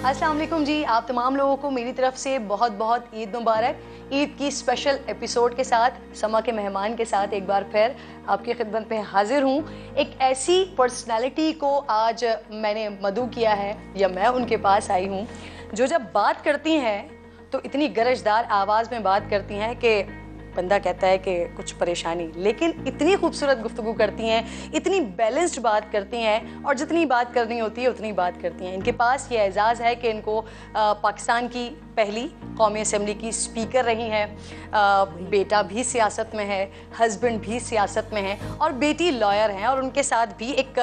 अस्सलाम वालेकुम जी, आप तमाम लोगों को मेरी तरफ से बहुत बहुत ईद मुबारक। ईद की स्पेशल एपिसोड के साथ, समा के मेहमान के साथ एक बार फिर आपकी खिदमत में हाजिर हूँ। एक ऐसी पर्सनालिटी को आज मैंने मदऊ किया है या मैं उनके पास आई हूँ जो जब बात करती हैं तो इतनी गरजदार आवाज़ में बात करती हैं कि बंदा कहता है कि कुछ परेशानी, लेकिन इतनी खूबसूरत गुफ्तगू करती हैं, इतनी बैलेंस्ड बात करती हैं और जितनी बात करनी होती है उतनी बात करती हैं। इनके पास ये एजाज़ है कि इनको पाकिस्तान की पहली कौमी असम्बली की स्पीकर रही हैं, बेटा भी सियासत में है, हस्बैंड भी सियासत में है और बेटी लॉयर हैं और उनके साथ भी एक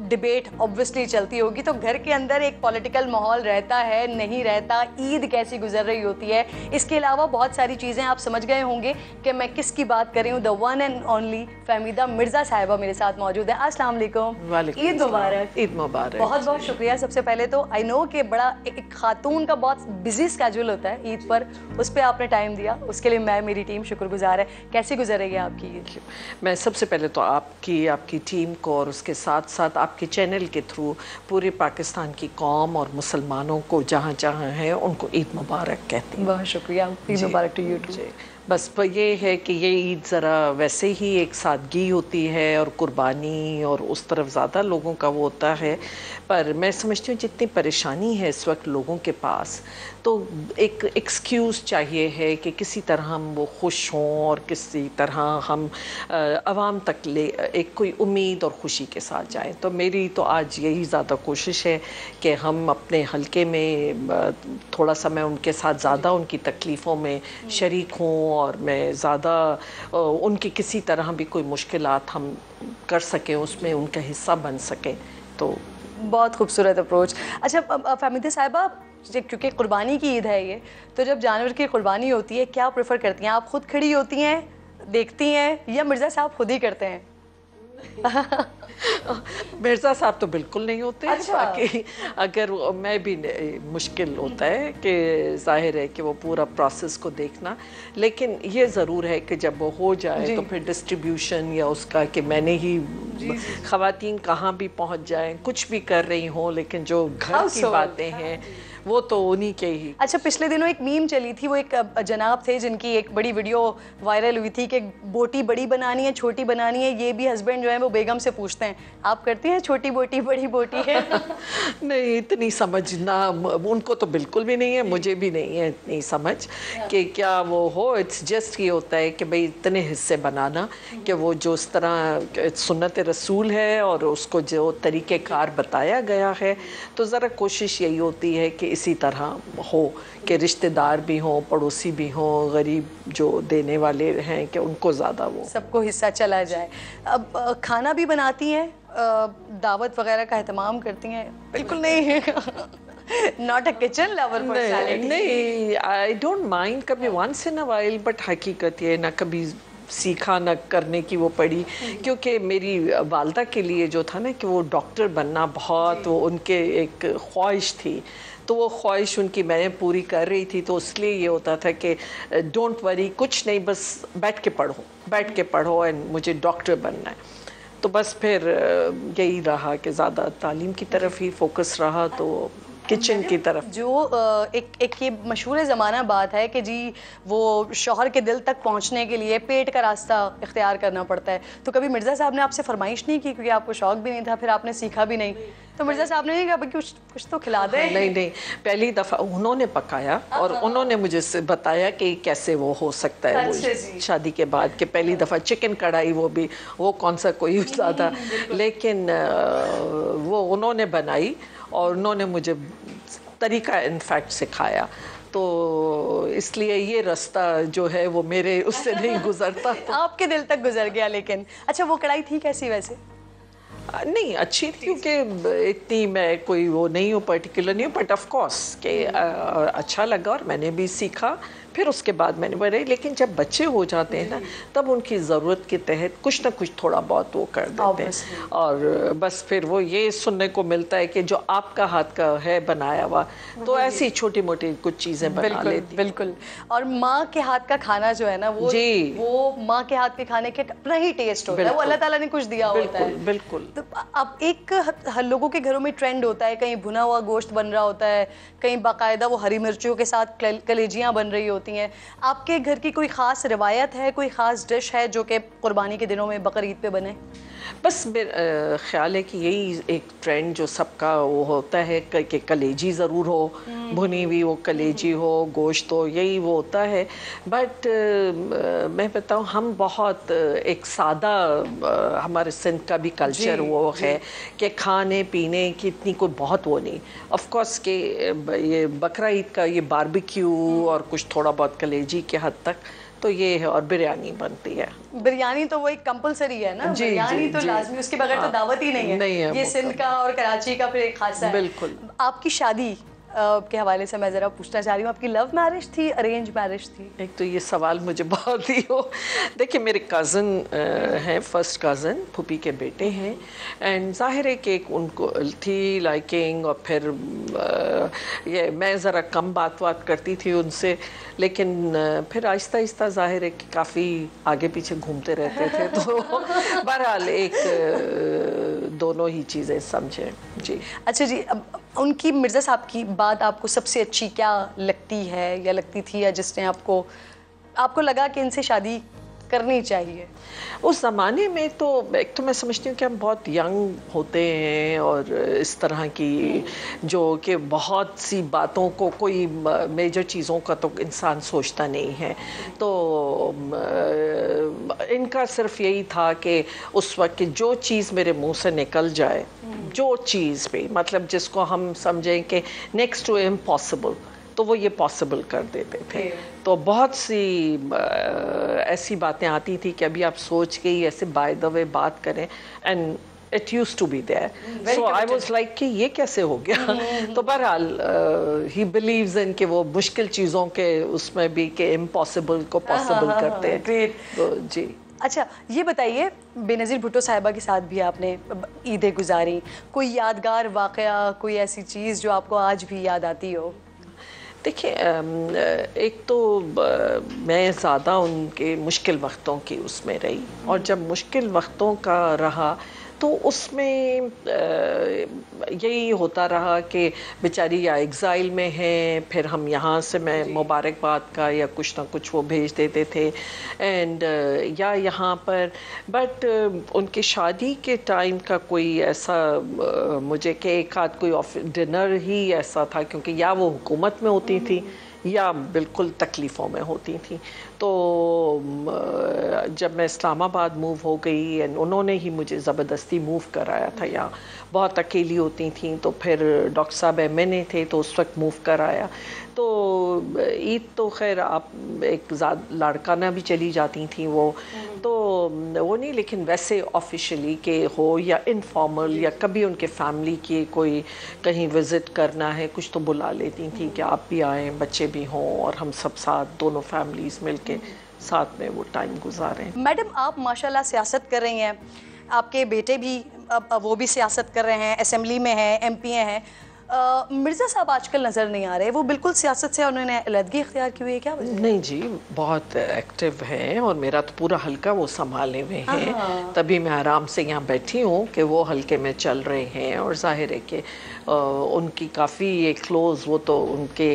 डिबेट ऑब्वियसली चलती होगी। तो घर के अंदर एक पॉलिटिकल माहौल रहता है, नहीं रहता, ईद कैसी गुजर रही होती है, इसके अलावा बहुत सारी चीज़ें आप समझ गए होंगे कि मैं किसकी बात कर रही हूँ। The one and only Fahmida Mirza साहिबा मेरे साथ मौजूद है। अस्सलाम वालेकुम। ईद मुबारक। ईद मुबारक। बहुत बहुत शुक्रिया। सबसे पहले तो आई नो कि बड़ा एक खातून का बहुत बिजी स्केड्यूल होता है ईद पर, उस पर आपने टाइम दिया, उसके लिए मैं, मेरी टीम शुक्रगुजार है। कैसी गुजर रही है आपकी ईद? मैं सबसे पहले तो आपकी टीम को और उसके साथ साथ आपके चैनल के थ्रू पूरे पाकिस्तान की कौम और मुसलमानों को जहाँ जहाँ हैं उनको ईद मुबारक कहती हूँ। बहुत शुक्रिया। ईद मुबारक टू यू टू। बस ये है कि ये ईद ज़रा वैसे ही एक सादगी होती है और कुर्बानी और उस तरफ ज़्यादा लोगों का वो होता है, पर मैं समझती हूँ जितनी परेशानी है इस वक्त लोगों के पास, तो एक एक्सक्यूज़ चाहिए है कि किसी तरह हम वो खुश हों और किसी तरह हम आवाम तक ले एक कोई उम्मीद और ख़ुशी के साथ जाएं। तो मेरी तो आज यही ज़्यादा कोशिश है कि हम अपने हलके में थोड़ा सा मैं उनके साथ ज़्यादा उनकी तकलीफ़ों में शरीक हूँ और मैं ज़्यादा उनकी किसी तरह भी कोई मुश्किलात हम कर सकें, उसमें उनका हिस्सा बन सकें। तो बहुत खूबसूरत अप्रोच। अच्छा फहमीदा साहिबा, क्योंकि कुर्बानी की ईद है ये, तो जब जानवर की कुर्बानी होती है क्या प्रेफर करती हैं आप? खुद खड़ी होती हैं, देखती हैं, या मिर्ज़ा साहब खुद ही करते हैं? मिर्ज़ा साहब तो बिल्कुल नहीं होते। अच्छा। बाकी अगर मैं भी मुश्किल होता है कि जाहिर है कि वो पूरा प्रोसेस को देखना, लेकिन ये ज़रूर है कि जब वो हो जाए तो फिर डिस्ट्रीब्यूशन या उसका कि मैंने ही ख़वातीन कहाँ भी पहुँच जाएं, कुछ भी कर रही हों, लेकिन जो घर की बातें हैं वो तो उन्हीं के ही। अच्छा, पिछले दिनों एक मीम चली थी, वो एक जनाब थे जिनकी एक बड़ी वीडियो वायरल हुई थी कि बोटी बड़ी बनानी है, छोटी बनानी है, ये भी हस्बैंड जो है वो बेगम से पूछते हैं, आप करती हैं छोटी बोटी बड़ी बोटी है? नहीं, इतनी समझना उनको तो बिल्कुल भी नहीं है, मुझे भी नहीं है इतनी समझ कि क्या वो हो। इट्स जस्ट ये होता है कि भाई इतने हिस्से बनाना कि वो जो इस तरह सुन्नत रसूल है और उसको जो तरीक़ेकार बताया गया है, तो ज़रा कोशिश यही होती है कि इसी तरह हो कि रिश्तेदार भी हों, पड़ोसी भी हों, गरीब जो देने वाले हैं कि उनको ज़्यादा वो सबको हिस्सा चला जाए। अब खाना भी बनाती हैं, दावत वगैरह का एहतमाम करती हैं? बिल्कुल नहीं। Not a kitchen lover personality. नहीं, आई डोंट माइंड कभी once in a while, but हकीकत ये ना कभी सीखा न करने की वो पड़ी, क्योंकि मेरी वालदा के लिए जो था ना कि वो डॉक्टर बनना बहुत वो उनके एक ख्वाहिश थी, तो वो ख्वाहिश उनकी मैं पूरी कर रही थी। तो इसलिए ये होता था कि डोंट वरी, कुछ नहीं, बस बैठ के पढ़ो एंड मुझे डॉक्टर बनना है। तो बस फिर यही रहा कि ज़्यादा तालीम की तरफ ही फोकस रहा, तो किचन की तरफ। जो एक ये मशहूर ज़माना बात है कि जी वो शौहर के दिल तक पहुंचने के लिए पेट का रास्ता इख्तियार करना पड़ता है, तो कभी मिर्ज़ा साहब ने आपसे फरमाइश नहीं की क्योंकि आपको शौक भी नहीं था, फिर आपने सीखा भी नहीं, तो मिर्ज़ा साहब ने नहीं कहा कुछ तो खिला दे? नहीं, पहली दफ़ा उन्होंने पकाया और उन्होंने मुझे बताया कि कैसे वो हो सकता है। वो शादी के बाद के पहली दफ़ा चिकन कढ़ाई, वो कौन सा कोई ज़्यादा, लेकिन वो उन्होंने बनाई और उन्होंने मुझे तरीका इनफैक्ट सिखाया, तो इसलिए ये रास्ता जो है वो मेरे उससे नहीं गुजरता। आपके दिल तक गुजर गया। लेकिन अच्छा, वो कढ़ाई थी कैसी वैसे? नहीं, अच्छी थी, क्योंकि इतनी मैं कोई वो नहीं हूँ, पर्टिकुलर नहीं हूँ, बट ऑफ कोर्स कि अच्छा लगा और मैंने भी सीखा। फिर उसके बाद मैंने बढ़े, लेकिन जब बच्चे हो जाते हैं ना तब उनकी ज़रूरत के तहत कुछ ना कुछ थोड़ा बहुत वो कर देते हैं। और बस फिर वो ये सुनने को मिलता है कि जो आपका हाथ का है बनाया हुआ, तो ऐसी छोटी मोटी कुछ चीज़ें बना लेती। बिल्कुल। और माँ के हाथ का खाना जो है ना वो माँ के हाथ के खाने के अपना ही टेस्ट होता है, वो अल्लाह ताला ने कुछ दिया होता है। बिल्कुल। तो अब एक हर लोगों के घरों में ट्रेंड होता है, कहीं भुना हुआ गोश्त बन रहा होता है, कहीं बाकायदा वो हरी मिर्चियों के साथ कलेजियाँ बन रही होती हैं। आपके घर की कोई ख़ास रिवायत है, कोई ख़ास डिश है जो कि कुर्बानी के दिनों में बकर ईद पे बने? बस मेरा ख्याल है कि यही एक ट्रेंड जो सबका वो होता है कि कलेजी ज़रूर हो, भुनी हुई वो कलेजी हो, गोश्त हो, यही वो होता है। बट मैं बताऊँ, हम बहुत एक सादा हमारे सिंध का भी कल्चर वो है कि खाने पीने की इतनी कोई बहुत वो नहीं। ऑफ कोर्स कि ये बकरा ईद का ये बारबेक्यू और कुछ थोड़ा बहुत कलेजी के हद तक तो ये है, और बिरयानी बनती है। बिरयानी तो वो एक कंपल्सरी है ना, बिरयानी तो लाजमी, उसके बगैर तो दावत ही नहीं है। ये सिंध का और कराची का फिर एक खासा है। बिल्कुल। आपकी शादी के हवाले से मैं ज़रा पूछना चाह रही हूँ, आपकी लव मैरिज थी, अरेंज मैरिज थी? एक तो ये सवाल मुझे बहुत ही हो, देखिए मेरे कज़न हैं, फर्स्ट कज़न फूफी के बेटे हैं, एंड ज़ाहिर है कि उनको थी लाइकिंग, और फिर ये मैं ज़रा कम बात करती थी उनसे, लेकिन फिर आहिस्ता आहिस्ता ज़ाहिर है कि काफ़ी आगे पीछे घूमते रहते थे, तो बहरहाल एक दोनों ही चीज़ें समझें। जी अच्छा जी, अब उनकी मिर्ज़ा साहब की बात आपको सबसे अच्छी क्या लगती है या लगती थी, या जिसने आपको लगा कि इनसे शादी करनी चाहिए? उस ज़माने में तो एक तो मैं समझती हूँ कि हम बहुत यंग होते हैं, और इस तरह की जो कि बहुत सी बातों को, कोई मेजर चीज़ों का तो इंसान सोचता नहीं है। तो इनका सिर्फ यही था कि उस वक्त कि जो चीज़ मेरे मुंह से निकल जाए, जो चीज़ पे मतलब जिसको हम समझें कि नेक्स्ट टू इम्पॉसिबल, तो वो ये पॉसिबल कर देते थे। तो बहुत सी ऐसी बातें आती थी कि अभी आप सोच के ही ऐसे बाय द वे बात करें, and it used to be there. So I was like कि ये कैसे हो गया। तो बहरहाल ही बिलीव्स इन कि वो मुश्किल चीज़ों के उसमें भी कि इम्पॉसिबल को पॉसिबल करते हैं। तो जी अच्छा, ये बताइए, बेनज़ीर भुट्टो साहिबा के साथ भी आपने ईदें गुजारी, कोई यादगार वाक़या, कोई ऐसी चीज़ जो आपको आज भी याद आती हो? देखिए, एक तो मैं ज़्यादा उनके मुश्किल वक्तों की उसमें रही, और जब मुश्किल वक्तों का रहा तो उसमें यही होता रहा कि बेचारी या एग्ज़ाइल में हैं, फिर हम यहाँ से मैं मुबारकबाद का या कुछ ना कुछ वो भेज देते थे, एंड या यहाँ पर, बट उनकी शादी के टाइम का कोई ऐसा मुझे कि एक आध कोई डिनर ही ऐसा था, क्योंकि या वो हुकूमत में होती थी या बिल्कुल तकलीफ़ों में होती थी। तो जब मैं इस्लामाबाद मूव हो गई, एंड उन्होंने ही मुझे ज़बरदस्ती मूव कराया था, या बहुत अकेली होती थी, तो फिर डॉक्टर साहब एमएनए थे तो उस वक्त मूव कराया। तो ईद तो खैर आप एक लाड़काना भी चली जाती थी वो, तो वो नहीं, लेकिन वैसे ऑफिशियली के हो या इनफॉर्मल, या कभी उनके फैमिली की कोई कहीं विज़िट करना है कुछ, तो बुला लेती थी कि आप भी आएँ, बच्चे भी हों, और हम सब साथ दोनों फैमिलीज़ मिलके साथ में वो टाइम गुजारें। मैडम, आप माशाल्लाह सियासत कर रही हैं, आपके बेटे भी अब वो भी सियासत कर रहे हैं, असेंबली में हैं, एमपी हैं। मिर्ज़ा साहब आजकल नज़र नहीं आ रहे, वो बिल्कुल सियासत से उन्होंने अलहदगी इख्तियार की हुई है, क्या वजह? नहीं जी, बहुत एक्टिव हैं, और मेरा तो पूरा हल्का वो संभाले हुए हैं, तभी मैं आराम से यहाँ बैठी हूँ कि वो हल्के में चल रहे हैं। और जाहिर है कि उनकी काफ़ी ये क्लोज़, वो तो उनके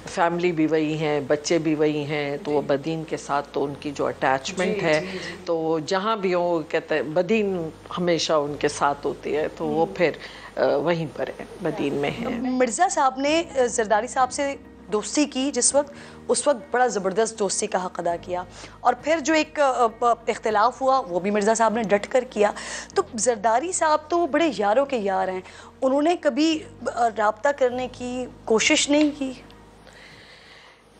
फैमिली भी वही हैं, बच्चे भी वही हैं, तो वो बदीन के साथ तो उनकी जो अटैचमेंट है, तो जहाँ भी हो कहते हैं बदीन हमेशा उनके साथ होती है, तो वो फिर वहीं पर है, बदीन में है। मिर्ज़ा साहब ने जरदारी साहब से दोस्ती की जिस वक्त, उस वक्त बड़ा ज़बरदस्त दोस्ती का हक़ अदा किया, और फिर जो एक इख्तिलाफ़ हुआ वो भी मिर्ज़ा साहब ने डट कर किया। तो जरदारी साहब तो बड़े यारों के यार हैं, उन्होंने कभी राब्ता करने की कोशिश नहीं की?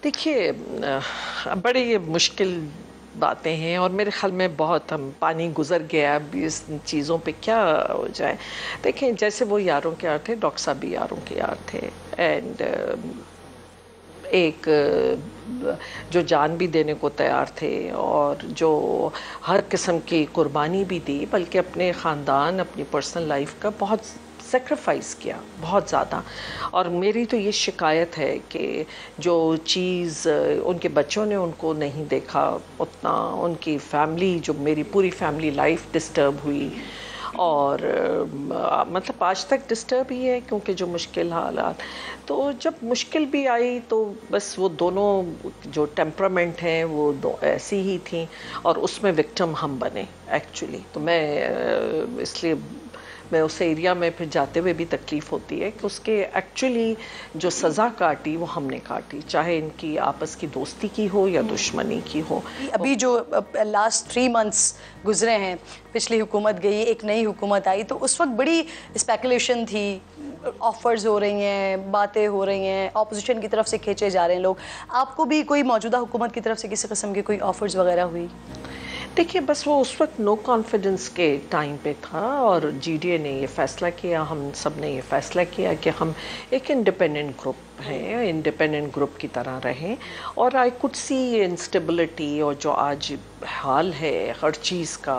देखिए, बड़ी मुश्किल बातें हैं, और मेरे ख्याल में बहुत हम पानी गुजर गया, अब इस चीज़ों पे क्या हो जाए। देखें, जैसे वो यारों के यार थे, डॉक्टर साहब भी यारों के यार थे, एंड एक जो जान भी देने को तैयार थे और जो हर किस्म की कुर्बानी भी दी, बल्कि अपने ख़ानदान, अपनी पर्सनल लाइफ का बहुत सेक्रीफाइस किया, बहुत ज़्यादा। और मेरी तो ये शिकायत है कि जो चीज़ उनके बच्चों ने उनको नहीं देखा, उतना उनकी फैमिली, जो मेरी पूरी फैमिली लाइफ डिस्टर्ब हुई। और मतलब आज तक डिस्टर्ब ही है, क्योंकि जो मुश्किल हालात, तो जब मुश्किल भी आई तो बस वो दोनों जो टेम्परामेंट हैं वो दो ऐसी ही थी, और उसमें विक्टिम हम बने एक्चुअली। तो मैं इसलिए मैं उस एरिया में फिर जाते हुए भी तकलीफ़ होती है कि उसके एक्चुअली जो सज़ा काटी वो हमने काटी, चाहे इनकी आपस की दोस्ती की हो या दुश्मनी की हो। अभी जो लास्ट 3 मंथ्स गुजरे हैं, पिछली हुकूमत गई, एक नई हुकूमत आई, तो उस वक्त बड़ी स्पेकुलेशन थी, ऑफर्स हो रही हैं, बातें हो रही हैं, ऑपोजिशन की तरफ से खींचे जा रहे हैं लोग। आपको भी कोई मौजूदा हुकूमत की तरफ से किसी किस्म की कोई ऑफर्स वगैरह हुई? देखिए, बस वो उस वक्त नो कॉन्फिडेंस के टाइम पे था, और जीडीए ने ये फ़ैसला किया, हम सब ने ये फ़ैसला किया कि हम एक इंडिपेंडेंट ग्रुप हैं, इंडिपेंडेंट ग्रुप की तरह रहें। और आई कुड सी इंस्टेबिलिटी, और जो आज हाल है हर चीज़ का,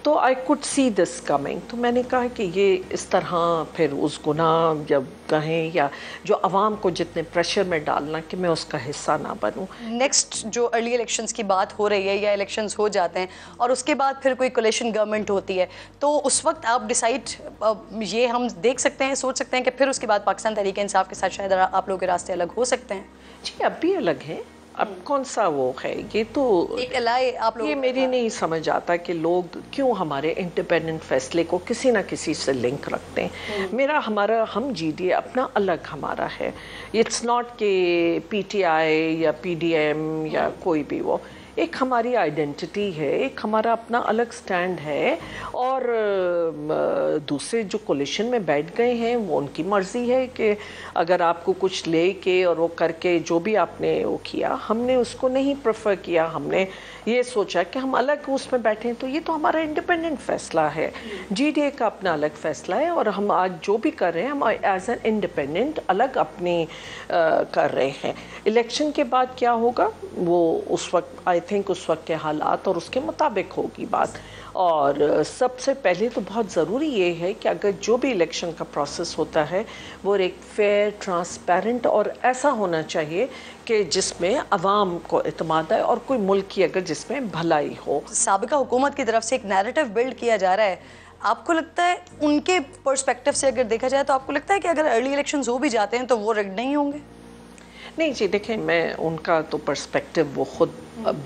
तो I could see this coming. तो मैंने कहा कि ये इस तरह फिर उस गुनाह जब कहें, या जो आवाम को जितने प्रेशर में डालना, कि मैं उसका हिस्सा ना बनूं। नेक्स्ट जो अर्ली इलेक्शंस की बात हो रही है, या इलेक्शंस हो जाते हैं और उसके बाद फिर कोई कोलिशन गवर्नमेंट होती है, तो उस वक्त आप डिसाइड ये हम देख सकते हैं, सोच सकते हैं कि फिर उसके बाद पाकिस्तान तहरीक इंसाफ के साथ शायद आप लोगों के रास्ते अलग हो सकते हैं? जी, अब भी अलग हैं। अब कौन सा वो है, ये तो एक अलाई आप लोग, ये मेरी नहीं समझ आता कि लोग क्यों हमारे इंडिपेंडेंट फैसले को किसी ना किसी से लिंक रखते हैं। हमारा हम जीडीए अपना अलग हमारा है। इट्स नॉट के पीटीआई या पीडीएम या कोई भी, वो एक हमारी आइडेंटिटी है, एक हमारा अपना अलग स्टैंड है। और दूसरे जो कोलिशन में बैठ गए हैं वो उनकी मर्जी है कि अगर आपको कुछ ले के और वो करके जो भी आपने वो किया, हमने उसको नहीं प्रेफर किया। हमने ये सोचा कि हम अलग उसमें बैठे हैं, तो ये तो हमारा इंडिपेंडेंट फैसला है। जीडीए का अपना अलग फैसला है, और हम आज जो भी कर रहे हैं हम एज एन इंडिपेंडेंट अलग अपनी कर रहे हैं। इलेक्शन के बाद क्या होगा वो उस वक्त, आई थिंक उस वक्त के हालात और उसके मुताबिक होगी बात। और सबसे पहले तो बहुत ज़रूरी ये है कि अगर जो भी इलेक्शन का प्रोसेस होता है वो एक फेयर, ट्रांसपेरेंट और ऐसा होना चाहिए कि जिसमें अवाम को इत्मीनान है, और कोई मुल्क की अगर जिसमें भलाई हो। साबिका हुकूमत की तरफ से एक नैरेटिव बिल्ड किया जा रहा है, आपको लगता है उनके पर्सपेक्टिव से अगर देखा जाए तो आपको लगता है कि अगर अर्ली इलेक्शंस हो भी जाते हैं तो वो रिग्ड नहीं होंगे? नहीं जी, देखें, मैं उनका तो पर्सपेक्टिव वो खुद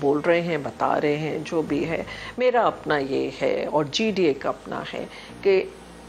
बोल रहे हैं, बता रहे हैं जो भी है। मेरा अपना ये है और जीडीए का अपना है कि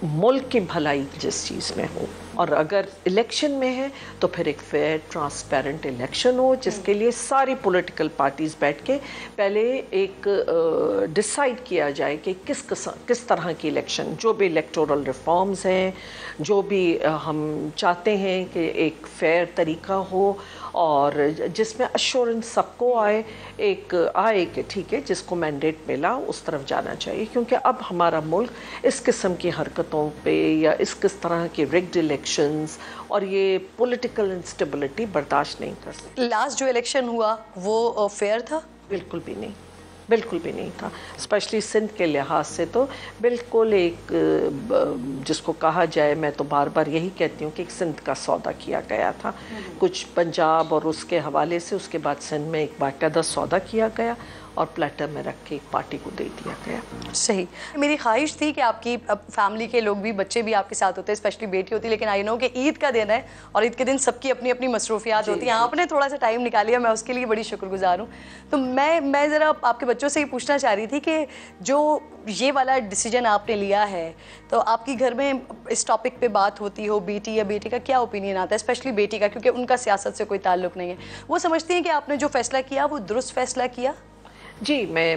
मुल्क की भलाई जिस चीज़ में हो, और अगर इलेक्शन में है तो फिर एक फेयर, ट्रांसपेरेंट इलेक्शन हो, जिसके लिए सारी पॉलिटिकल पार्टीज़ बैठ के पहले एक डिसाइड किया जाए कि किस तरह की इलेक्शन, जो भी इलेक्टोरल रिफॉर्म्स हैं, जो भी हम चाहते हैं कि एक फेयर तरीका हो, और जिसमें अश्योरेंस सबको आए कि ठीक है, जिसको मैंडेट मिला उस तरफ जाना चाहिए। क्योंकि अब हमारा मुल्क इस किस्म की हरकतों पे या किस तरह के रिग्ड इलेक्शंस और ये पॉलिटिकल इंस्टेबिलिटी बर्दाश्त नहीं कर सकते। लास्ट जो इलेक्शन हुआ वो फेयर था? बिल्कुल भी नहीं, बिल्कुल भी नहीं था। स्पेशली सिंध के लिहाज से तो बिल्कुल एक, जिसको कहा जाए, मैं तो बार बार यही कहती हूँ कि एक सिंध का सौदा किया गया था। कुछ पंजाब और उसके हवाले से, उसके बाद सिंध में एक बाकायदा सौदा किया गया और प्लेटर में रख के एक पार्टी को दे दिया गया। सही। मेरी ख्वाहिश थी कि आपकी फैमिली के लोग भी, बच्चे भी आपके साथ होते हैं, स्पेशली बेटी होती, लेकिन आई नो कि ईद का दिन है और ईद के दिन सबकी अपनी अपनी मसरूफियात होती हैं। आपने थोड़ा सा टाइम निकालिया, मैं उसके लिए बड़ी शुक्रगुजार हूँ। तो मैं ज़रा आपके बच्चों से ही पूछना चाह रही थी कि जो ये वाला डिसीजन आपने लिया है, तो आपकी घर में इस टॉपिक पे बात होती हो, बेटी या बेटे का क्या ओपिनियन आता है, स्पेशली बेटी का, क्योंकि उनका सियासत से कोई ताल्लुक नहीं है। वो समझती हैं कि आपने जो फैसला किया वो दुरुस्त फैसला किया? जी, मैं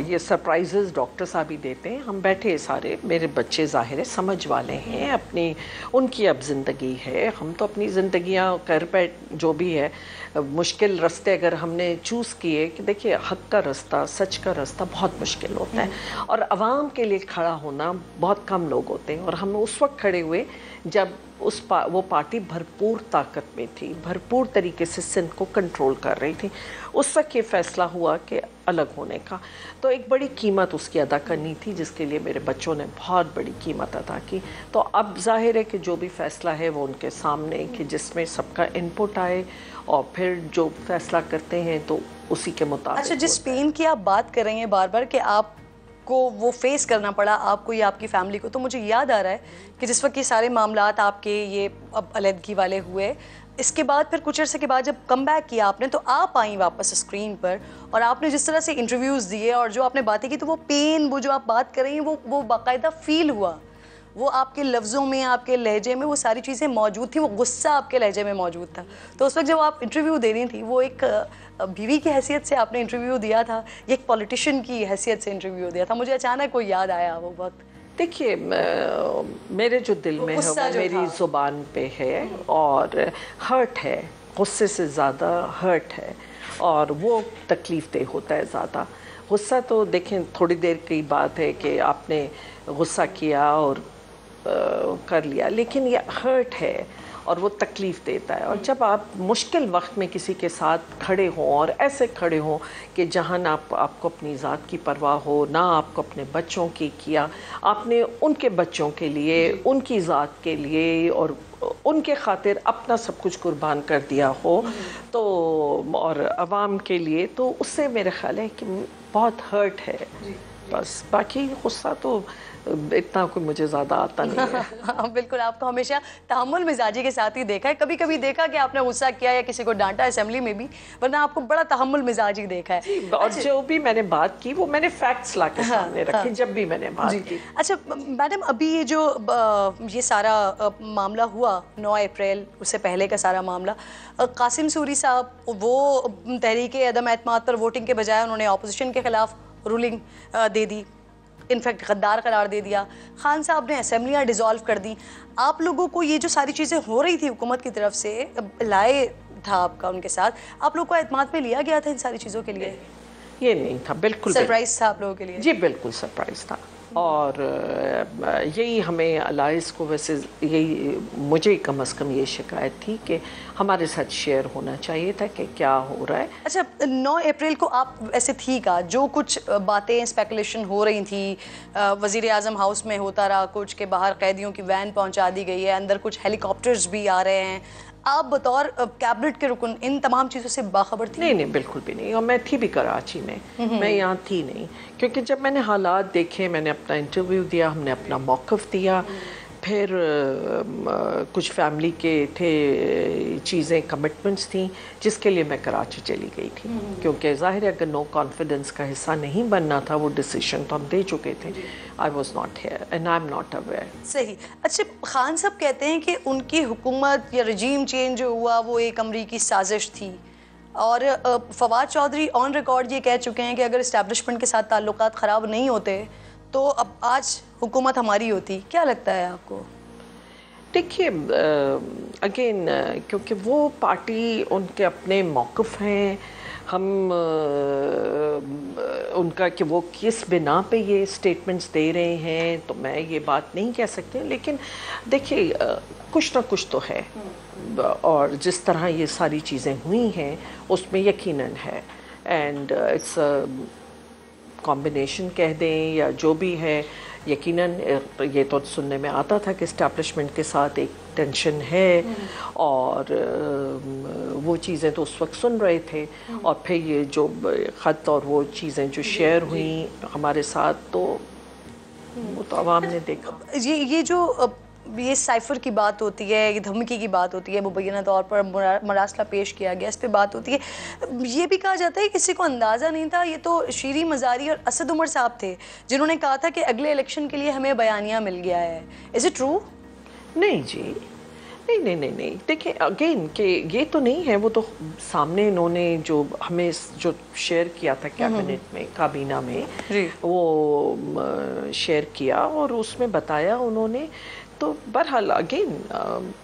ये सरप्राइजेस डॉक्टर साहब ही देते हैं। हम बैठे सारे, मेरे बच्चे ज़ाहिर है समझ वाले हैं, अपनी उनकी अब ज़िंदगी है, हम तो अपनी ज़िंदगियाँ कर बैठ जो भी है मुश्किल रास्ते अगर हमने चूज़ किए कि देखिए हक का रास्ता, सच का रास्ता बहुत मुश्किल होता है और आवाम के लिए खड़ा होना बहुत कम लोग होते हैं। और हम उस वक्त खड़े हुए जब वो पार्टी भरपूर ताकत में थी, भरपूर तरीके से सिंध को कंट्रोल कर रही थी। उस वक्त ये फैसला हुआ कि अलग होने का, तो एक बड़ी कीमत उसकी अदा करनी थी, जिसके लिए मेरे बच्चों ने बहुत बड़ी कीमत अदा की। तो अब जाहिर है कि जो भी फैसला है वो उनके सामने, कि जिसमें सबका इनपुट आए और फिर जो फैसला करते हैं तो उसी के मुताबिक। अच्छा, जिस पेन की आप बात कर रही हैं बार बार कि आप को वो फेस करना पड़ा, आपको या आपकी फैमिली को, तो मुझे याद आ रहा है कि जिस वक्त ये सारे मामलात आपके ये अब अलहदगी वाले हुए, इसके बाद फिर कुछ अर्से के बाद जब कम बैक किया आपने, तो आप आई वापस स्क्रीन पर और आपने जिस तरह से इंटरव्यूज़ दिए और जो आपने बातें की, तो वो पेन, वो जो आप बात कर रही हैं, वो बाकायदा फील हुआ, वो आपके लफ्ज़ों में, आपके लहजे में वो सारी चीज़ें मौजूद थी, वो गुस्सा आपके लहजे में मौजूद था। तो उस वक्त जब आप इंटरव्यू दे रही थी, वो एक बीवी की हैसियत से आपने इंटरव्यू दिया था, ये एक पॉलिटिशियन की हैसियत से इंटरव्यू दिया था? मुझे अचानक कोई याद आया वो वक्त। देखिए, मेरे जो दिल में है वो मेरी ज़ुबान पे है और हर्ट है, गुस्से से ज़्यादा हर्ट है और वो तकलीफ़ दे होता है ज़्यादा। गुस्सा तो देखें थोड़ी देर की बात है कि आपने गुस्सा किया और कर लिया, लेकिन ये हर्ट है और वो तकलीफ़ देता है। और जब आप मुश्किल वक्त में किसी के साथ खड़े हों और ऐसे खड़े हों कि जहाँ ना आपको अपनी ज़ात की परवाह हो, ना आपको अपने बच्चों की किया, आपने उनके बच्चों के लिए, उनकी ज़ात के लिए और उनके खातिर अपना सब कुछ कुर्बान कर दिया हो, तो और आवाम के लिए, तो उससे मेरा ख्याल है कि बहुत हर्ट है। बस बाकी गुस्सा तो इतना कोई मुझे ज़्यादा आता नहीं है। हाँ, बिल्कुल, आपको हमेशा तहम्मुल मिजाजी के साथ ही देखा है। कभी कभी देखा कि आपने गुस्सा किया या किसी को डांटा असेंबली में भी, वरना आपको बड़ा तहम्मुल मिजाजी देखा है। और जो भी मैंने बात की वो मैंने फैक्ट्स ला के सामने रखे जब भी मैंने बात की। अच्छा मैडम, अभी ये जो ये सारा मामला हुआ 9 अप्रैल, उससे पहले का सारा मामला, कासिम सूरी साहब वो तहरीक अदम एतमाद पर वोटिंग के बजाय उन्होंने अपोजिशन के खिलाफ रूलिंग दे दी, इनफैक्ट गद्दार करार दे दिया। खान साहब ने असेंबलियाँ डिज़ोल्व कर दी। आप लोगों को ये जो सारी चीज़ें हो रही थी हुकूमत की तरफ से, लाए था आपका उनके साथ, आप लोगों को एतमाद में लिया गया था इन सारी चीज़ों के लिए? ये नहीं था, बिल्कुल सरप्राइज था आप लोगों के लिए? जी बिल्कुल सरप्राइज था। और यही हमें अलाइस को, वैसे यही मुझे कम से कम ये शिकायत थी कि हमारे साथ शेयर होना चाहिए था कि क्या हो रहा है। अच्छा, 9 अप्रैल को आप ऐसे थी का, जो कुछ बातें स्पेकुलेशन हो रही थी, वज़ीर आज़म हाउस में होता रहा कुछ, के बाहर कैदियों की वैन पहुंचा दी गई है, अंदर कुछ हेलीकॉप्टर्स भी आ रहे हैं, आप बतौर कैबिनेट के रुकन इन तमाम चीज़ों से बाखबर थी? नहीं नहीं, बिल्कुल भी नहीं। और मैं थी भी कराची में, मैं यहाँ थी नहीं, क्योंकि जब मैंने हालात देखे, मैंने अपना इंटरव्यू दिया, हमने अपना मौक़िफ़ दिया, फिर कुछ फैमिली के थे चीज़ें, कमिटमेंट्स थी, जिसके लिए मैं कराची चली गई थी, क्योंकि ज़ाहिर है अगर नो कॉन्फिडेंस का हिस्सा नहीं बनना था, वो डिसीजन तो हम दे चुके थे। I was not here and I am not aware. सही। अच्छा, खान साहब कहते हैं कि उनकी हुकूमत या रजीम चेंज जो हुआ वो एक अमरीकी साजिश थी, और फवाद चौधरी ऑन रिकॉर्ड ये कह चुके हैं कि अगर इस्टेब्लिशमेंट के साथ ताल्लुकात ख़राब नहीं होते तो अब आज हुकूमत हमारी होती। क्या लगता है आपको? देखिए, अगेन क्योंकि वो पार्टी, उनके अपने मौक़िफ़ हैं, हम उनका कि वो किस बिना पे ये स्टेटमेंट्स दे रहे हैं, तो मैं ये बात नहीं कह सकती, लेकिन देखिए कुछ ना कुछ तो है, और जिस तरह ये सारी चीज़ें हुई हैं उसमें यकीनन है, एंड इट्स कॉम्बिनेशन कह दें या जो भी है, यकीनन ये तो सुनने में आता था कि इस्टेब्लिशमेंट के साथ एक टेंशन है, और वो चीज़ें तो उस वक्त सुन रहे थे, और फिर ये जो ख़त और वो चीज़ें जो शेयर हुई हमारे साथ, तो वो तो आवाम ने देखा। ये जो ये साइफर की बात होती है, ये धमकी की बात होती है, मुबैना तौर पर मरासला पेश किया गया, इस पे बात होती है, ये भी कहा जाता है किसी को अंदाज़ा नहीं था, ये तो शीरी मज़ारी और असद उमर साहब थे जिन्होंने कहा था कि अगले इलेक्शन के लिए हमें बयानिया मिल गया है। Is it true? नहीं जी, नहीं नहीं नहीं नहीं, देखिए अगेन कि ये तो नहीं है, वो तो सामने इन्होंने जो हमें जो शेयर किया था कैबिनेट में, काबीना में, वो शेयर किया, और उसमें बताया उन्होंने तो बहरहाल अगेन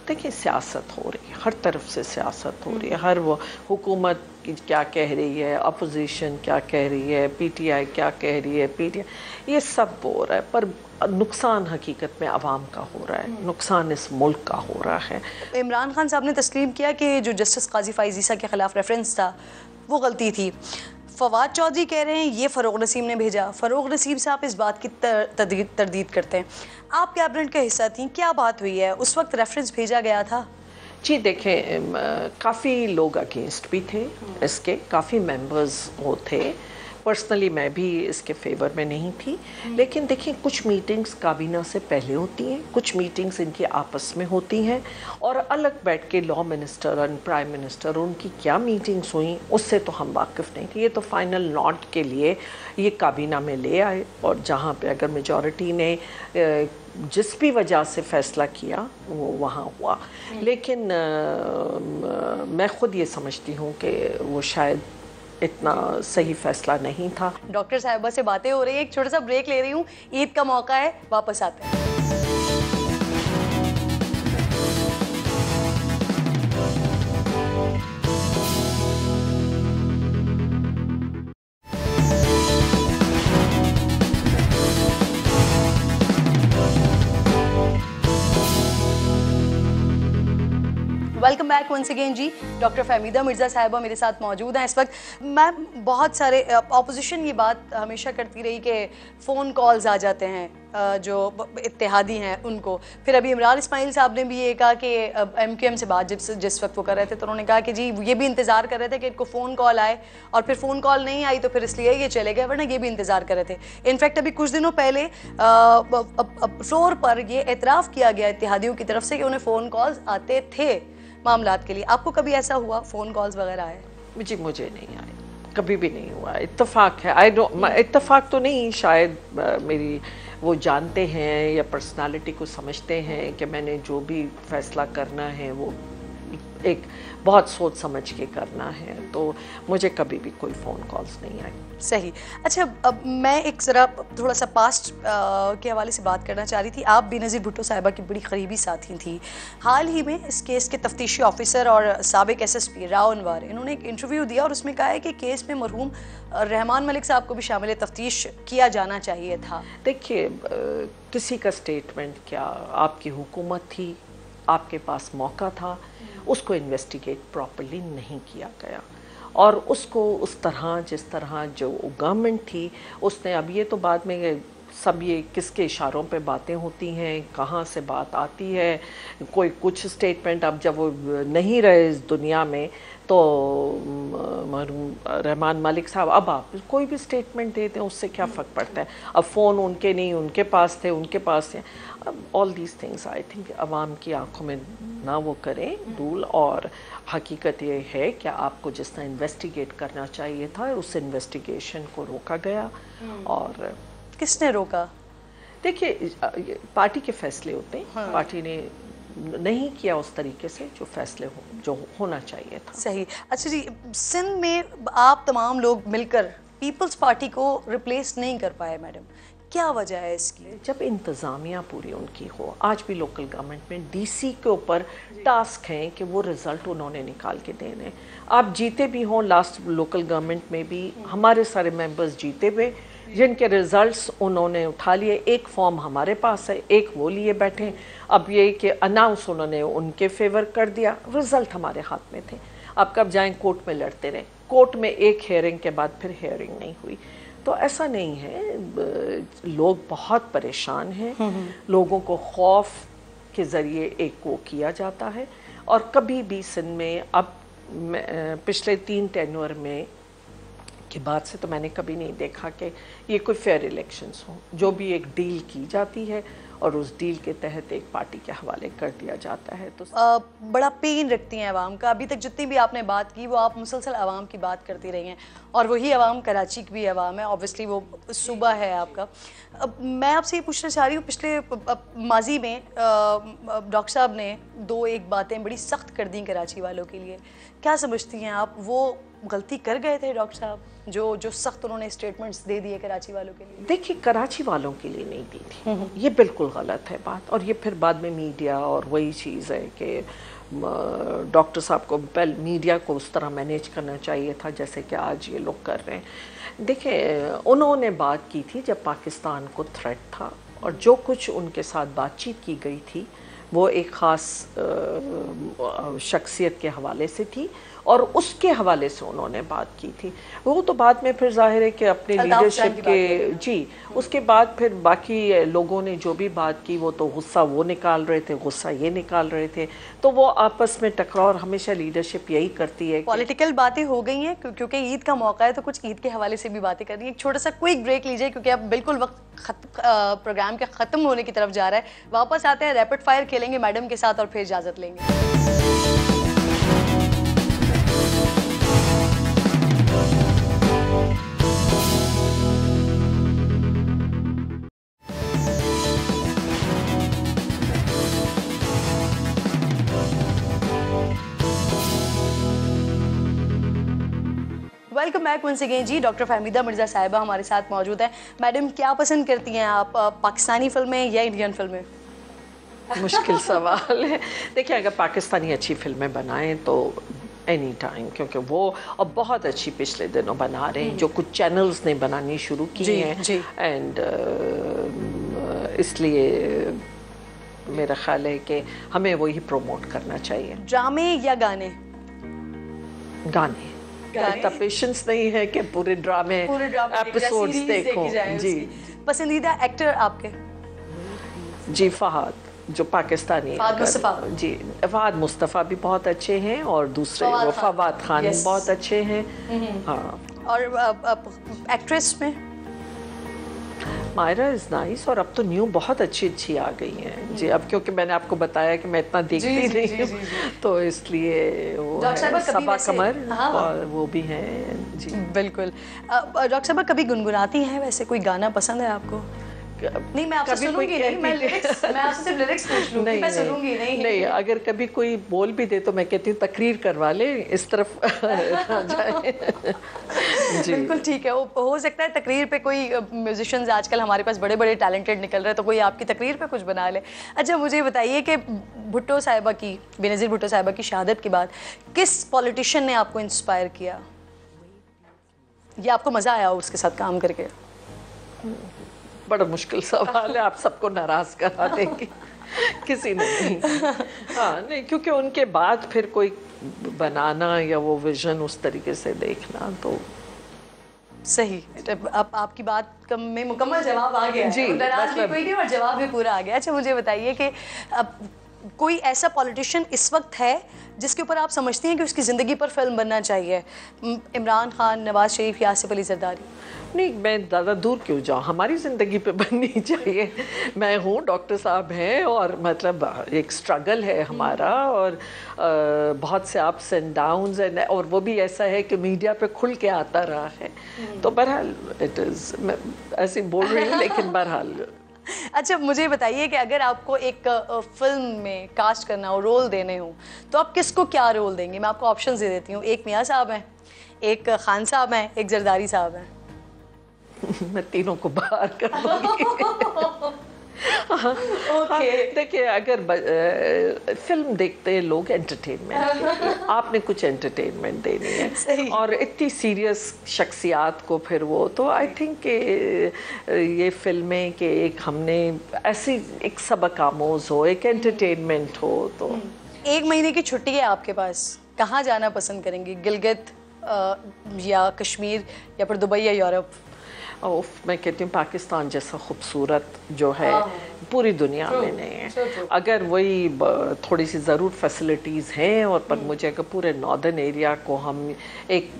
देखिए सियासत हो रही है, हर तरफ से सियासत हो रही है, हर वो हुकूमत क्या कह रही है, अपोजिशन क्या कह रही है, पीटीआई क्या कह रही है, पीटीआई, ये सब हो रहा है, पर नुकसान हकीकत में आवाम का हो रहा है, नुकसान इस मुल्क का हो रहा है। इमरान खान साहब ने तस्लीम किया कि जो जस्टिस काजी फाइज़ ईसा के खिलाफ रेफरेंस था वो गलती थी। फवाद चौधरी कह रहे हैं ये फ़रोग नसीम ने भेजा। फ़रोग नसीम साहब इस बात की तरदीद करते हैं। आप कैबिनेट का हिस्सा थी, क्या बात हुई है, उस वक्त रेफरेंस भेजा गया था? जी देखें, काफ़ी लोग अगेंस्ट भी थे इसके, काफ़ी मेंबर्स वो थे। पर्सनली मैं भी इसके फेवर में नहीं थी, लेकिन देखिए कुछ मीटिंग्स काबीना से पहले होती हैं, कुछ मीटिंग्स इनकी आपस में होती हैं, और अलग बैठ के लॉ मिनिस्टर और प्राइम मिनिस्टर उनकी क्या मीटिंग्स हुई उससे तो हम वाकिफ़ नहीं थे। ये तो फाइनल नोट के लिए ये काबीना में ले आए, और जहाँ पे अगर मेजॉरिटी ने जिस भी वजह से फ़ैसला किया वो वहाँ हुआ। लेकिन मैं ख़ुद ये समझती हूँ कि वो शायद इतना सही फैसला नहीं था। डॉक्टर साहिबा से बातें हो रही है, एक छोटा सा ब्रेक ले रही हूँ, ईद का मौका है, वापस आते हैं। वेलकम बैक वंस अगेन जी। डॉक्टर फहमीदा मिर्ज़ा साहिबा मेरे साथ मौजूद हैं इस वक्त। मैम, बहुत सारे ऑपोजिशन ये बात हमेशा करती रही कि फ़ोन कॉल्स आ जाते हैं जो इत्तेहादी हैं उनको। फिर अभी इमरान इस्माइल साहब ने भी ये कहा कि MQM से बात जिस वक्त वो कर रहे थे तो उन्होंने कहा कि जी ये भी इंतज़ार कर रहे थे कि इनको फ़ोन कॉल आए, और फिर फ़ोन कॉल नहीं आई तो फिर इसलिए ये चले गए, वरना ये भी इंतज़ार कर रहे थे। इनफैक्ट अभी कुछ दिनों पहले फ्लोर पर ये एतराफ़ किया गया इत्तेहादियों की तरफ से कि उन्हें फ़ोन कॉल्स आते थे मामलात के लिए। आपको कभी ऐसा हुआ फ़ोन कॉल्स वगैरह आए? जी मुझे नहीं आए, कभी भी नहीं हुआ। इत्तेफाक है, आई डोंट, इत्तेफाक तो नहीं, शायद मेरी वो जानते हैं या पर्सनालिटी को समझते हैं कि मैंने जो भी फैसला करना है वो एक बहुत सोच समझ के करना है, तो मुझे कभी भी कोई फ़ोन कॉल्स नहीं आई। सही। अच्छा, अब मैं एक ज़रा थोड़ा सा पास्ट के हवाले से बात करना चाह रही थी। आप बेनज़ीर भुट्टो साहिबा की बड़ी करीबी साथी थी। हाल ही में इस केस के तफ्तीशी ऑफिसर और साबिक SSP राव अनवर, इन्होंने एक इंटरव्यू दिया और उसमें कहा है कि केस में मरहूम रहमान मलिक साहब को भी शामिल तफ्तीश किया जाना चाहिए था। देखिए, किसी का स्टेटमेंट क्या, आपकी हुकूमत थी, आपके पास मौका था, उसको इन्वेस्टिगेट प्रॉपर्ली नहीं किया गया, और उसको उस तरह जिस तरह जो गवर्नमेंट थी उसने, अब ये तो बाद में सब ये किसके इशारों पे बातें होती हैं, कहाँ से बात आती है, कोई कुछ स्टेटमेंट, अब जब वो नहीं रहे इस दुनिया में तो मरहूम रहमान मलिक साहब अब आप कोई भी स्टेटमेंट देते हैं उससे क्या फ़र्क पड़ता है। अब फ़ोन उनके नहीं, उनके पास थे, उनके पास थे। अब all these things I think आवाम की आंखों में ना वो करें धूल, और हकीकत ये है कि आपको जिस तरह इन्वेस्टिगेट करना चाहिए था उस इन्वेस्टिगेशन को रोका गया। और किसने रोका? देखिए, पार्टी के फैसले होते हैं। हाँ। पार्टी ने नहीं किया उस तरीके से जो फैसले जो होना चाहिए था। सही। अच्छा जी, सिंध में आप तमाम लोग मिलकर पीपल्स पार्टी को रिप्लेस नहीं कर पाए मैडम, क्या वजह है इसकी? जब इंतज़ामिया पूरी उनकी हो, आज भी लोकल गवर्नमेंट में DC के ऊपर टास्क हैं कि वो रिज़ल्ट उन्होंने निकाल के देने। आप जीते भी हों, लास्ट लोकल गवर्नमेंट में भी हमारे सारे मेंबर्स जीते हुए, जिनके रिजल्ट्स उन्होंने उठा लिए, एक फॉर्म हमारे पास है, एक वो लिए बैठे। अब ये कि अनाउंस उन्होंने उनके फेवर कर दिया, रिजल्ट हमारे हाथ में थे। अब कब जाएं, कोर्ट में लड़ते रहे, कोर्ट में एक हेयरिंग के बाद फिर हेयरिंग नहीं हुई। तो ऐसा नहीं है, लोग बहुत परेशान हैं, लोगों को खौफ के ज़रिए एक वो किया जाता है। और कभी भी सिंध में अब पिछले 3 टेन्योर में के बाद से तो मैंने कभी नहीं देखा कि ये कोई फेयर इलेक्शंस हो। जो भी एक डील की जाती है और उस डील के तहत एक पार्टी के हवाले कर दिया जाता है, तो बड़ा पेन रखती हैं आवाम का। अभी तक जितनी भी आपने बात की वो आप मुसलसल आवाम की बात करती रही हैं, और वही आवाम कराची की भी आवाम है, ऑब्वियसली वो सूबा है आपका। अब मैं आपसे ये पूछना चाह रही हूँ, पिछले माजी में डॉक्टर साहब ने 2-1 बातें बड़ी सख्त कर दी कराची वालों के लिए, क्या समझती हैं आप? वो गलती कर गए थे डॉक्टर साहब, जो सख्त उन्होंने स्टेटमेंट्स दे दिए कराची वालों के लिए? देखिए, कराची वालों के लिए नहीं दी थी, ये बिल्कुल गलत है बात। और ये फिर बाद में मीडिया, और वही चीज़ है कि डॉक्टर साहब को पहले मीडिया को उस तरह मैनेज करना चाहिए था जैसे कि आज ये लोग कर रहे हैं। देखिए, उन्होंने बात की थी जब पाकिस्तान को थ्रेट था, और जो कुछ उनके साथ बातचीत की गई थी वो एक ख़ास शख्सियत के हवाले से थी, और उसके हवाले से उन्होंने बात की थी। वो तो बाद में फिर जाहिर है कि अपने लीडरशिप के जी, उसके बाद फिर बाकी लोगों ने जो भी बात की वो तो गुस्सा वो निकाल रहे थे, गुस्सा ये निकाल रहे थे, तो वो आपस में टकराव, हमेशा लीडरशिप यही करती है। पॉलिटिकल बातें हो गई हैं क्योंकि ईद का मौका है, तो कुछ ईद के हवाले से भी बातें करनी है। एक छोटा सा क्विक ब्रेक लीजिए क्योंकि अब बिल्कुल वक्त प्रोग्राम के ख़त्म होने की तरफ जा रहा है। वापस आते हैं, रैपिड फायर खेलेंगे मैडम के साथ और फिर इजाज़त लेंगे। वेलकम बैक वंस अगेन जी। डॉक्टर फहमीदा मिर्ज़ा साहिबा हमारे साथ मौजूद है। मैडम, क्या पसंद करती हैं आप, पाकिस्तानी फिल्में या इंडियन फिल्में? मुश्किल सवाल है। देखिए, अगर पाकिस्तानी अच्छी फिल्में बनाएं तो एनी टाइम, क्योंकि वो अब बहुत अच्छी पिछले दिनों बना रहे हैं, जो कुछ चैनल्स ने बनानी शुरू की हैं, एंड इसलिए मेरा ख्याल है कि हमें वही प्रमोट करना चाहिए। ड्रामे या गाने? गाने। इतना पेशेंस नहीं है कि पूरे ड्रामे एपिसोड्स देखो। जी। पसंदीदा एक्टर आपके? जी, फहद, जो पाकिस्तानी जी, फहद मुस्तफ़ा भी बहुत अच्छे हैं, और दूसरे वो फवाद खान भी बहुत अच्छे हैं। हाँ। और एक्ट्रेस में? मायरा इज़ नाइस, और अब तो न्यू बहुत अच्छी आ गई हैं जी। अब क्योंकि मैंने आपको बताया कि मैं इतना देखती नहीं हूँ, तो इसलिए वो सबा कमर, और वो भी हैं जी। बिल्कुल। डॉक्टर साहब, कभी गुनगुनाती हैं वैसे? कोई गाना पसंद है आपको? नहीं, मैं आपसे सुनूंगी नहीं, मैं आपसे सिर्फ लिरिक्स पूछ लूंगी, मैं सुनूंगी नहीं। अगर कभी कोई बोल भी दे तो मैं कहती हूँ तकरीर करवा ले, इस तरफ जाए। जी। बिल्कुल ठीक है। हो सकता है तकरीर पे कोई म्यूजिशियंस आजकल हमारे पास बड़े बड़े टैलेंटेड निकल रहे हैं, तो कोई आपकी तकरीर पे कुछ बना ले। अच्छा, मुझे बताइए कि भुट्टो साहिबा की, बेनज़ीर भुट्टो साहिबा की शहादत के बाद किस पॉलिटिशियन ने आपको इंस्पायर किया, या आपको मज़ा आया उसके साथ काम करके? बड़ा मुश्किल सवाल है, आप सबको नाराज करा देंगे। किसी ने नहीं। हाँ, नहीं, क्योंकि उनके बाद फिर कोई बनाना या वो विजन उस तरीके से देखना तो सही। अब आपकी बात में मुकम्मल जवाब आ गया जी, नाराज भी कोई नहीं और जवाब भी पूरा आ गया। अच्छा, मुझे बताइए कि अब कोई ऐसा पॉलिटिशियन इस वक्त है जिसके ऊपर आप समझती हैं कि उसकी ज़िंदगी पर फिल्म बनना चाहिए? इमरान खान, नवाज शरीफ या आसिफ अली जरदारी? नहीं, मैं ज़्यादा दूर क्यों जाऊँ, हमारी ज़िंदगी पे बननी चाहिए। मैं हूँ, डॉक्टर साहब हैं, और मतलब एक स्ट्रगल है हमारा, और बहुत से अप्स एंड डाउन्स, और वो भी ऐसा है कि मीडिया पे खुल के आता रहा है। तो बहरहाल इट इज़, मैं ऐसे बोल रही हूँ, लेकिन बहरहाल। अच्छा, मुझे बताइए कि अगर आपको एक फिल्म में कास्ट करना हो, रोल देने हो, तो आप किसको क्या रोल देंगे? मैं आपको ऑप्शंस दे देती हूँ। एक मियाँ साहब हैं, एक खान साहब हैं, एक जरदारी साहब हैं। मैं तीनों को बाहर कर दूंगी। देखिए, अगर फिल्म देखते हैं लोग एंटरटेनमेंट, आपने कुछ एंटरटेनमेंट देनी है, और इतनी सीरियस शख्सियात को फिर वो, तो आई थिंक ये फिल्में के एक हमने ऐसी एक सबक आमोज हो, एक एंटरटेनमेंट हो। तो 1 महीने की छुट्टी है आपके पास, कहाँ जाना पसंद करेंगी? गिलगित या कश्मीर, या फिर दुबई या यूरोप? मैं कहती हूँ पाकिस्तान जैसा खूबसूरत जो है पूरी दुनिया में नहीं है। अगर वही थोड़ी सी ज़रूर फैसिलिटीज़ हैं, और पर मुझे अगर पूरे नॉर्दर्न एरिया को हम एक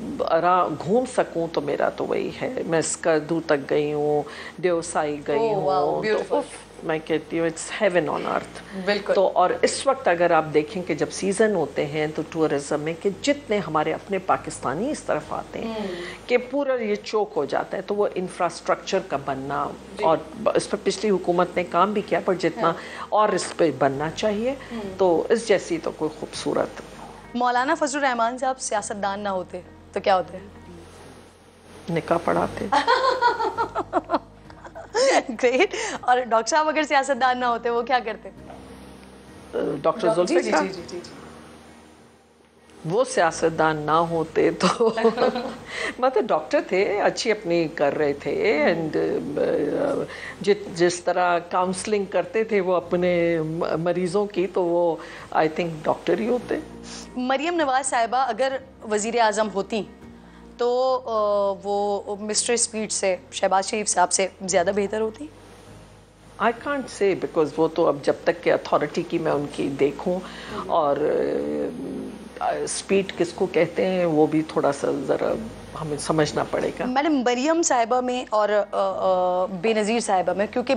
घूम सकूं तो मेरा तो वही है। मैं स्कर्दू तक गई हूँ, देवसाई गई हूँ, तो मैं कहती हूँ इट्स हेवन ऑन अर्थ। बिल्कुल। तो और इस वक्त अगर आप देखें कि जब सीज़न होते हैं तो टूरिज़्म में कि जितने हमारे अपने पाकिस्तानी इस तरफ आते हैं कि पूरा ये चौक हो जाता है, तो वो इंफ्रास्ट्रक्चर का बनना, और इस पर पिछली हुकूमत ने काम भी किया, पर जितना और इस पर बनना चाहिए, तो इस जैसी तो कोई खूबसूरत। मौलाना फजलुर रहमान साहब सियासतदान ना होते तो क्या होते हैं? निकाह पढ़ाते। ग्रेट। और डॉक्टर साहब अगर सियासतदान ना होते वो क्या करते? डॉक्टर जुल्फ़िकार, वो सियासतदान ना होते तो मतलब डॉक्टर थे, अच्छी अपनी कर रहे थे, एंड जिस तरह काउंसलिंग करते थे वो अपने मरीज़ों की, तो वो आई थिंक डॉक्टर ही होते। मरियम नवाज साहिबा अगर वज़ीर आज़म होती तो वो मिस्टर स्पीड से, शहबाज शरीफ साहब से ज़्यादा बेहतर होती? आई कांट से, बिकॉज वो तो अब जब तक के अथॉरिटी की मैं उनकी देखूं, और स्पीड किसको कहते हैं वो भी थोड़ा सा ज़रा हमें समझना पड़ेगा। मैडम, मरियम साहिबा में और बेनज़ीर साहिबा में, क्योंकि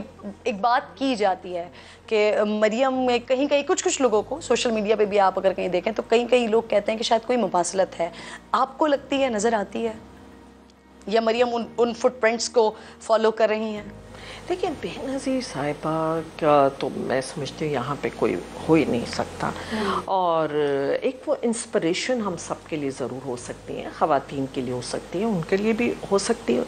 एक बात की जाती है कि मरियम में कहीं कहीं कुछ लोगों को, सोशल मीडिया पे भी आप अगर कहीं देखें तो कहीं लोग कहते हैं कि शायद कोई मुफासलत है। आपको लगती है, नज़र आती है, या मरियम उन फुटप्रिंट्स को फॉलो कर रही हैं? देखिए, बेनज़ीर साहिबा का तो मैं समझती हूँ यहाँ पे कोई हो ही नहीं सकता, और एक वो इंस्पिरेशन हम सब के लिए ज़रूर हो सकती हैं, ख़वातीन के लिए हो सकती है, उनके लिए भी हो सकती है।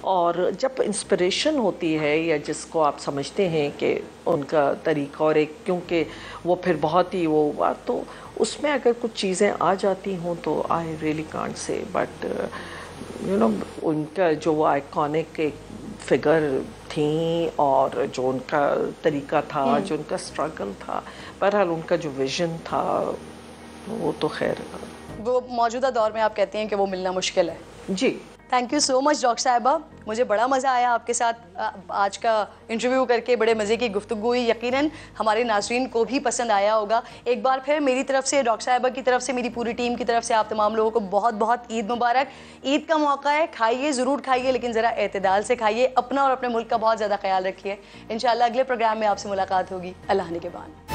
और जब इंस्पिरेशन होती है, या जिसको आप समझते हैं कि उनका तरीका, और एक क्योंकि वो फिर बहुत ही वो हुआ, तो उसमें अगर कुछ चीज़ें आ जाती हों तो I really can't say, but you know उनका जो वो आइकॉनिक एक फिगर थी, और जो उनका तरीका था, जो उनका स्ट्रगल था, बहरहाल उनका जो विजन था, वो तो खैर वो मौजूदा दौर में आप कहती हैं कि वो मिलना मुश्किल है। जी। Thank you so much doctor साहिबा, मुझे बड़ा मज़ा आया आपके साथ आज का इंटरव्यू करके, बड़े मज़े की गुफ्तगू हुई, यकीनन हमारे नाज़रीन को भी पसंद आया होगा। एक बार फिर मेरी तरफ से, डॉक्टर साहिबा की तरफ से, मेरी पूरी टीम की तरफ से आप तमाम लोगों को बहुत बहुत ईद मुबारक। ईद का मौका है, खाइए, ज़रूर खाइए, लेकिन ज़रा एतदाल से खाइए, अपना और अपने मुल्क का बहुत ज़्यादा ख्याल रखिए। इंशाल्लाह अगले प्रोग्राम में आपसे मुलाकात होगी। अल्लाह ने के बाद।